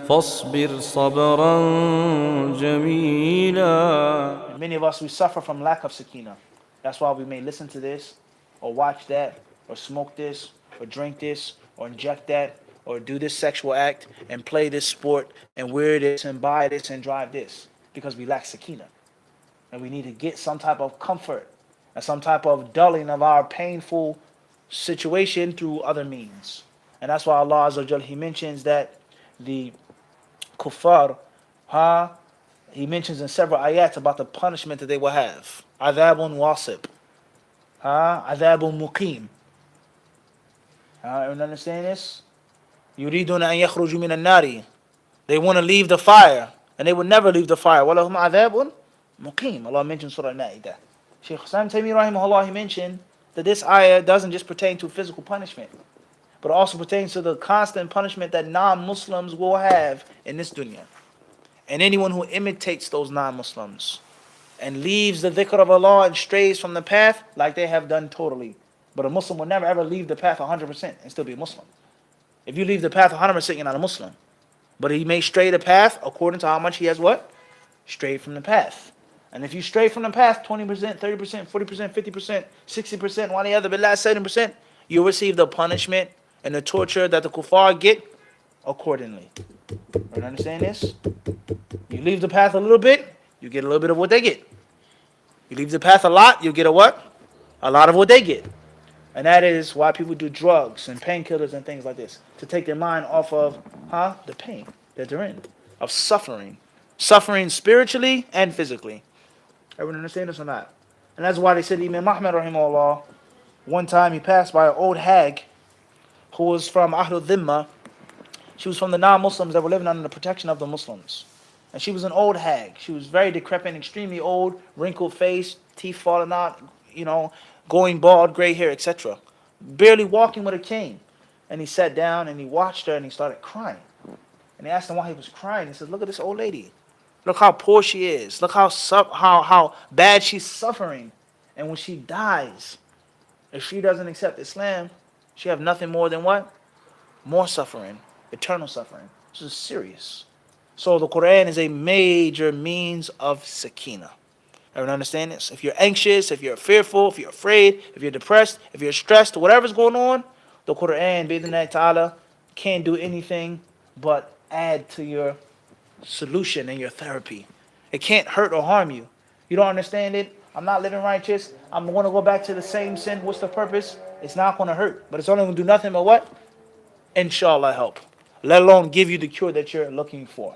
فاصبر صبرا جميلا. Many of us, we suffer from lack of sakina. That's why we may listen to this, or watch that, or smoke this, or drink this, or inject that, or do this sexual act, and play this sport, and wear this, and buy this, and drive this, because we lack sakina. And we need to get some type of comfort, and some type of dulling of our painful situation through other means. And that's why Allah Azza wa Jal, He mentions that the kuffar, He mentions in several ayats about the punishment that they will have. Adhabun wasib. Adhabun muqim. Everyone understand this? Yuridun an yakhruju min al-nari. They want to leave the fire, and they will never leave the fire. Walahum adhabun muqim. Allah mentions Surah Al-Ma'idah. Shaykh Hassan Taymi rahimahullah, he mentioned that this ayah doesn't just pertain to physical punishment, but also pertains to the constant punishment that non-Muslims will have in this dunya. And anyone who imitates those non-Muslims and leaves the dhikr of Allah and strays from the path, like they have done totally. But a Muslim will never ever leave the path 100% and still be a Muslim. If you leave the path 100%, you're not a Muslim. But he may stray the path according to how much he has what? Strayed from the path. And if you stray from the path 20%, 30%, 40%, 50%, 60%, one or the other, but last 70%, you'll receive the punishment and the torture that the kuffar get accordingly. You understand this? You leave the path a little bit, you get a little bit of what they get. You leave the path a lot, you get a what? A lot of what they get. And that is why people do drugs and painkillers and things like this, to take their mind off of the pain that they're in, of suffering. Suffering spiritually and physically. Everyone understand this or not? And that's why they said Imam Ahmad rahimahullah, one time he passed by an old hag who was from Ahlul Dhimma. She was from the non-Muslims that were living under the protection of the Muslims. And she was an old hag. She was very decrepit, extremely old, wrinkled face, teeth falling out, going bald, gray hair, etc. Barely walking with a cane. And he sat down and he watched her and he started crying. And he asked him why he was crying. He said, look at this old lady. Look how poor she is. Look how bad she's suffering. And when she dies, if she doesn't accept Islam, she have nothing more than what? More suffering. Eternal suffering. This is serious. So the Quran is a major means of sakina. Everyone understand this? If you're anxious, if you're fearful, if you're afraid, if you're depressed, if you're stressed, whatever's going on, the Quran, bi'idhnillahi ta'ala, can't do anything but add to your solution and your therapy. It can't hurt or harm you. You don't understand it? I'm not living righteous. I'm going to go back to the same sin. What's the purpose? It's not going to hurt. But it's only going to do nothing but what? Inshallah help. Let alone give you the cure that you're looking for.